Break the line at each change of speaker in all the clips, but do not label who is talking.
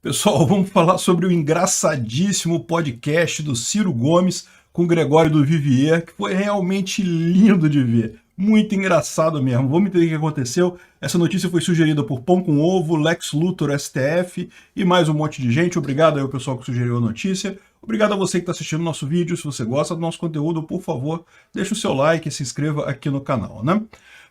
Pessoal, vamos falar sobre o engraçadíssimo podcast do Ciro Gomes com o Gregório do Vivier, que foi realmente lindo de ver. Muito engraçado mesmo. Vamos entender o que aconteceu. Essa notícia foi sugerida por Pão com Ovo, Lex Luthor, STF e mais um monte de gente. Obrigado aí ao pessoal que sugeriu a notícia. Obrigado a você que está assistindo o nosso vídeo. Se você gosta do nosso conteúdo, por favor, deixe o seu like e se inscreva aqui no canal, né?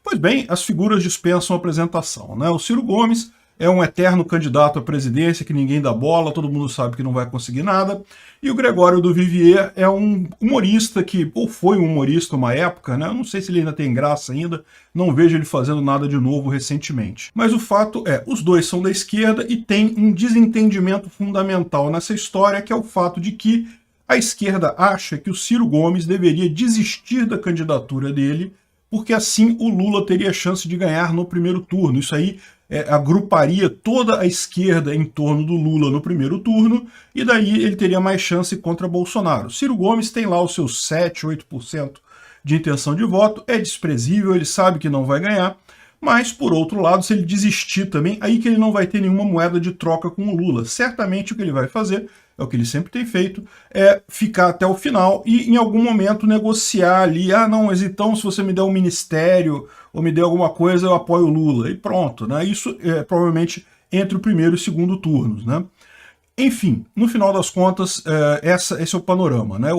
Pois bem, as figuras dispensam apresentação, né? O Ciro Gomes é um eterno candidato à presidência que ninguém dá bola, todo mundo sabe que não vai conseguir nada. E o Gregório do Vivier é um humorista que, ou foi um humorista uma época, né? Eu não sei se ele ainda tem graça ainda, não vejo ele fazendo nada de novo recentemente. Mas o fato é, os dois são da esquerda e tem um desentendimento fundamental nessa história, que é o fato de que a esquerda acha que o Ciro Gomes deveria desistir da candidatura dele, porque assim o Lula teria chance de ganhar no primeiro turno. Isso aí agruparia toda a esquerda em torno do Lula no primeiro turno, e daí ele teria mais chance contra Bolsonaro. Ciro Gomes tem lá os seus 7, 8% de intenção de voto, é desprezível, ele sabe que não vai ganhar, mas, por outro lado, se ele desistir também, aí que ele não vai ter nenhuma moeda de troca com o Lula. Certamente o que ele vai fazer, é o que ele sempre tem feito, é ficar até o final e em algum momento negociar ali, não, mas então se você me der um ministério ou me der alguma coisa, eu apoio o Lula. E pronto, né? Isso é provavelmente entre o primeiro e o segundo turnos, né? Enfim, no final das contas, esse é o panorama, né?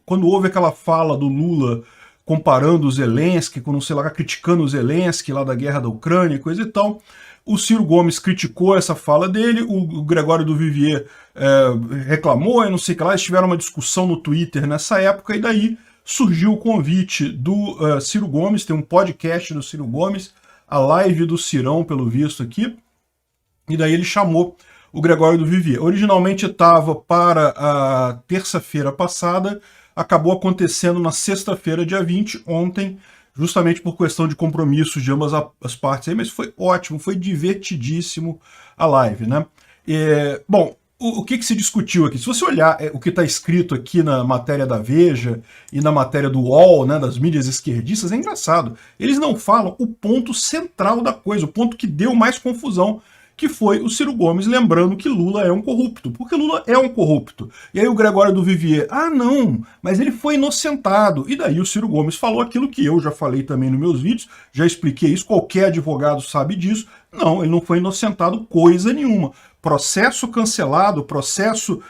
Quando houve aquela fala do Lula comparando o Zelensky, quando, sei lá, criticando o Zelensky lá da guerra da Ucrânia e coisa e tal, o Ciro Gomes criticou essa fala dele, o Gregório do Vivier reclamou, e não sei o que lá, eles tiveram uma discussão no Twitter nessa época, e daí surgiu o convite do Ciro Gomes, tem um podcast do Ciro Gomes, a live do Cirão, pelo visto aqui, e daí ele chamou o Gregório do Vivier. Originalmente estava para a terça-feira passada, acabou acontecendo na sexta-feira, dia 20, ontem, justamente por questão de compromissos de ambas as partes aí, mas foi ótimo, foi divertidíssimo a live, né? Bom, o que se discutiu aqui? Se você olhar o que está escrito aqui na matéria da Veja e na matéria do UOL, né, das mídias esquerdistas, é engraçado. Eles não falam o ponto central da coisa, o ponto que deu mais confusão, que foi o Ciro Gomes lembrando que Lula é um corrupto, porque Lula é um corrupto. E aí o Gregório do Vivier, não, mas ele foi inocentado. E daí o Ciro Gomes falou aquilo que eu já falei também nos meus vídeos, já expliquei isso, qualquer advogado sabe disso. Não, ele não foi inocentado coisa nenhuma. Processo cancelado, processo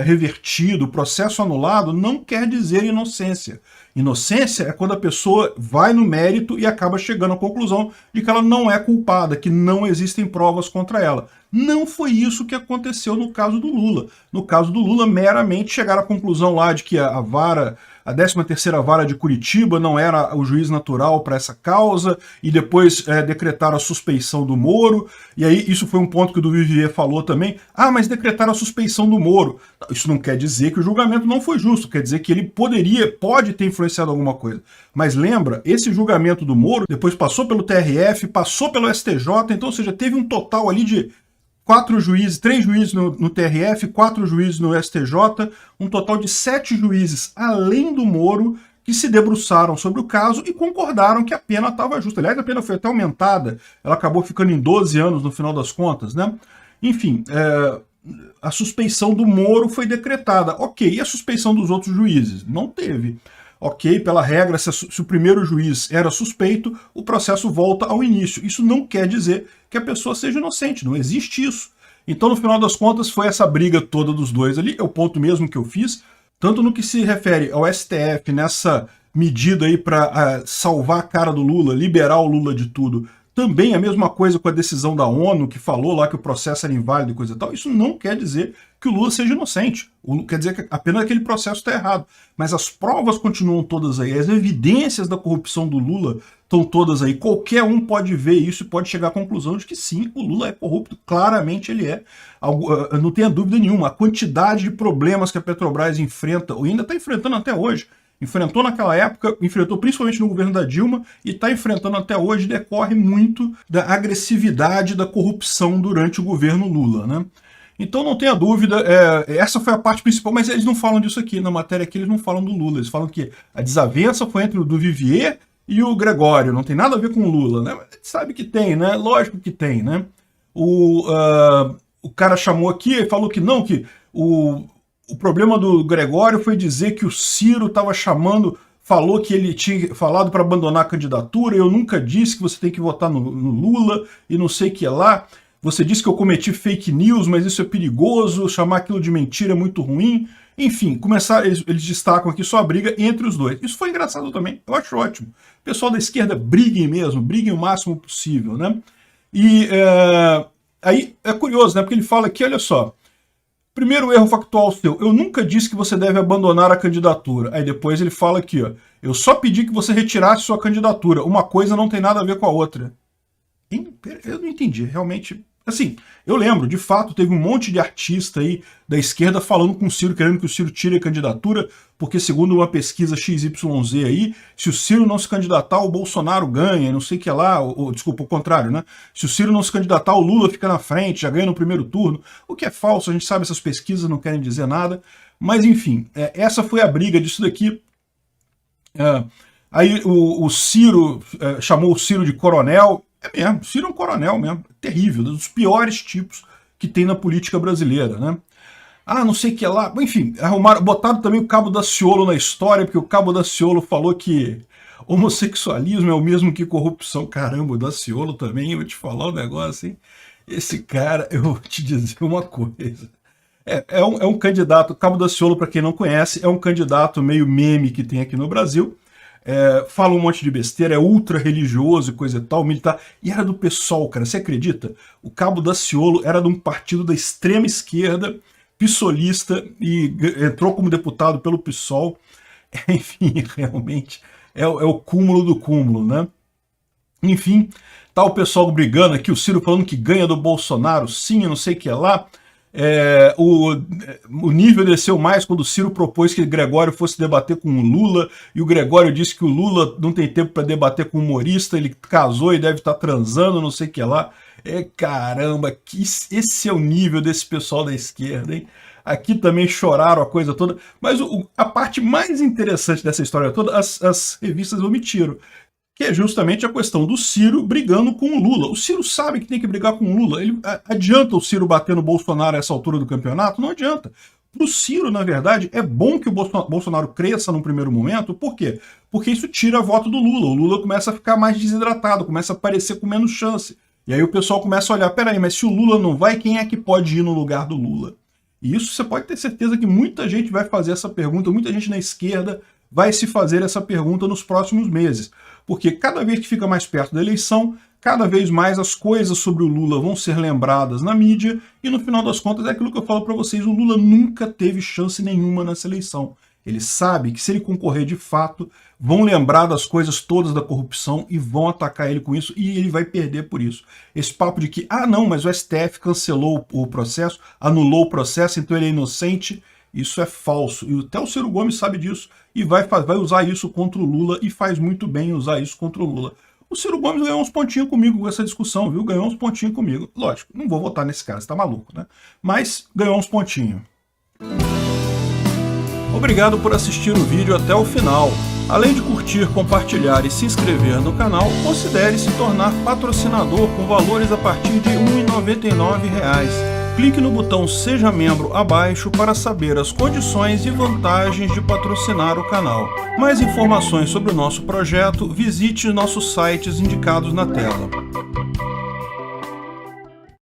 revertido, processo anulado não quer dizer inocência. Inocência é quando a pessoa vai no mérito e acaba chegando à conclusão de que ela não é culpada, que não existem provas contra ela. Não foi isso que aconteceu no caso do Lula. No caso do Lula, meramente chegaram à conclusão lá de que a 13ª Vara de Curitiba não era o juiz natural para essa causa, e depois decretaram a suspeição do Moro, e aí isso foi um ponto que o do Vivier falou também, mas decretaram a suspeição do Moro. Isso não quer dizer que o julgamento não foi justo, quer dizer que ele pode ter influenciado alguma coisa. Mas lembra, esse julgamento do Moro depois passou pelo TRF, passou pelo STJ, então, ou seja, teve um total ali de 3 juízes no TRF, 4 juízes no STJ, um total de 7 juízes, além do Moro, que se debruçaram sobre o caso e concordaram que a pena estava justa. Aliás, a pena foi até aumentada, ela acabou ficando em 12 anos no final das contas, né? Enfim, a suspeição do Moro foi decretada. Ok, e a suspeição dos outros juízes? Não teve. Ok, pela regra, se o primeiro juiz era suspeito, o processo volta ao início. Isso não quer dizer que a pessoa seja inocente, não existe isso. Então, no final das contas, foi essa briga toda dos dois ali, é o ponto mesmo que eu fiz, tanto no que se refere ao STF, nessa medida aí para salvar a cara do Lula, liberar o Lula de tudo. Também a mesma coisa com a decisão da ONU, que falou lá que o processo era inválido e coisa e tal. Isso não quer dizer que o Lula seja inocente. Quer dizer que apenas aquele processo está errado. Mas as provas continuam todas aí. As evidências da corrupção do Lula estão todas aí. Qualquer um pode ver isso e pode chegar à conclusão de que sim, o Lula é corrupto. Claramente ele é. Não tenha dúvida nenhuma. A quantidade de problemas que a Petrobras enfrenta, ou ainda está enfrentando até hoje, enfrentou naquela época, enfrentou principalmente no governo da Dilma e está enfrentando até hoje, decorre muito da agressividade da corrupção durante o governo Lula, né? Então não tenha dúvida, essa foi a parte principal, mas eles não falam disso aqui, na matéria aqui eles não falam do Lula, eles falam que a desavença foi entre o do Vivier e o Gregório, não tem nada a ver com o Lula, né? Mas a gente sabe que tem, né? Lógico que tem, né? o cara chamou aqui e falou que não, que o problema do Gregório foi dizer que o Ciro estava chamando, falou que ele tinha falado para abandonar a candidatura, eu nunca disse que você tem que votar no Lula e não sei o que lá. Você disse que eu cometi fake news, mas isso é perigoso, chamar aquilo de mentira é muito ruim. Enfim, eles destacam aqui só a briga entre os dois. Isso foi engraçado também, eu acho ótimo. O pessoal da esquerda briguem mesmo, briguem o máximo possível, né? E aí é curioso, né? Porque ele fala aqui, olha só, primeiro erro factual seu, eu nunca disse que você deve abandonar a candidatura. Aí depois ele fala aqui, ó, eu só pedi que você retirasse sua candidatura, uma coisa não tem nada a ver com a outra. Eu não entendi, realmente. Assim, eu lembro, de fato, teve um monte de artista aí da esquerda falando com o Ciro, querendo que o Ciro tire a candidatura, porque segundo uma pesquisa XYZ aí, se o Ciro não se candidatar, o Bolsonaro ganha, não sei o que lá, desculpa, o contrário, né? Se o Ciro não se candidatar, o Lula fica na frente, já ganha no primeiro turno, o que é falso, a gente sabe, essas pesquisas não querem dizer nada, mas enfim, essa foi a briga disso daqui. Aí o Ciro chamou o Ciro de coronel. É mesmo, Ciro é um coronel mesmo, terrível, dos piores tipos que tem na política brasileira, né? Ah, não sei o que lá, enfim, botaram também o Cabo Daciolo na história, porque o Cabo Daciolo falou que homossexualismo é o mesmo que corrupção. Caramba, o Daciolo também, eu vou te falar um negócio, hein? Esse cara, eu vou te dizer uma coisa. É um candidato, Cabo Daciolo, para quem não conhece, é um candidato meio meme que tem aqui no Brasil. Fala um monte de besteira, é ultra religioso e coisa e tal, militar, e era do PSOL, cara, você acredita? O Cabo Daciolo era de um partido da extrema esquerda, pissolista, e entrou como deputado pelo PSOL. Enfim, realmente é o cúmulo do cúmulo, né? Enfim, tá o pessoal brigando aqui, o Ciro falando que ganha do Bolsonaro, sim, não sei o que lá. O nível desceu mais quando o Ciro propôs que o Gregório fosse debater com o Lula, e o Gregório disse que o Lula não tem tempo para debater com o humorista, ele casou e deve estar transando, não sei o que lá. Caramba, esse é o nível desse pessoal da esquerda, hein? Aqui também choraram a coisa toda, mas a parte mais interessante dessa história toda, as revistas omitiram, que é justamente a questão do Ciro brigando com o Lula. O Ciro sabe que tem que brigar com o Lula. Adianta o Ciro bater no Bolsonaro a essa altura do campeonato? Não adianta. Para o Ciro, na verdade, é bom que o Bolsonaro cresça no primeiro momento. Por quê? Porque isso tira voto do Lula. O Lula começa a ficar mais desidratado, começa a aparecer com menos chance. E aí o pessoal começa a olhar, peraí, mas se o Lula não vai, quem é que pode ir no lugar do Lula? E isso você pode ter certeza que muita gente vai fazer essa pergunta, muita gente na esquerda vai se fazer essa pergunta nos próximos meses. Porque cada vez que fica mais perto da eleição, cada vez mais as coisas sobre o Lula vão ser lembradas na mídia, e no final das contas é aquilo que eu falo para vocês, o Lula nunca teve chance nenhuma nessa eleição. Ele sabe que se ele concorrer de fato, vão lembrar das coisas todas da corrupção e vão atacar ele com isso, e ele vai perder por isso. Esse papo de que, não, mas o STF cancelou o processo, anulou o processo, então ele é inocente, isso é falso. E até o Ciro Gomes sabe disso e vai usar isso contra o Lula, e faz muito bem usar isso contra o Lula. O Ciro Gomes ganhou uns pontinhos comigo com essa discussão, viu? Ganhou uns pontinhos comigo. Lógico, não vou votar nesse cara, você tá maluco, né? Mas ganhou uns pontinhos. Obrigado por assistir o vídeo até o final. Além de curtir, compartilhar e se inscrever no canal, considere se tornar patrocinador com valores a partir de R$ 1,99. Clique no botão Seja Membro abaixo para saber as condições e vantagens de patrocinar o canal. Mais informações sobre o nosso projeto, visite nossos sites indicados na tela.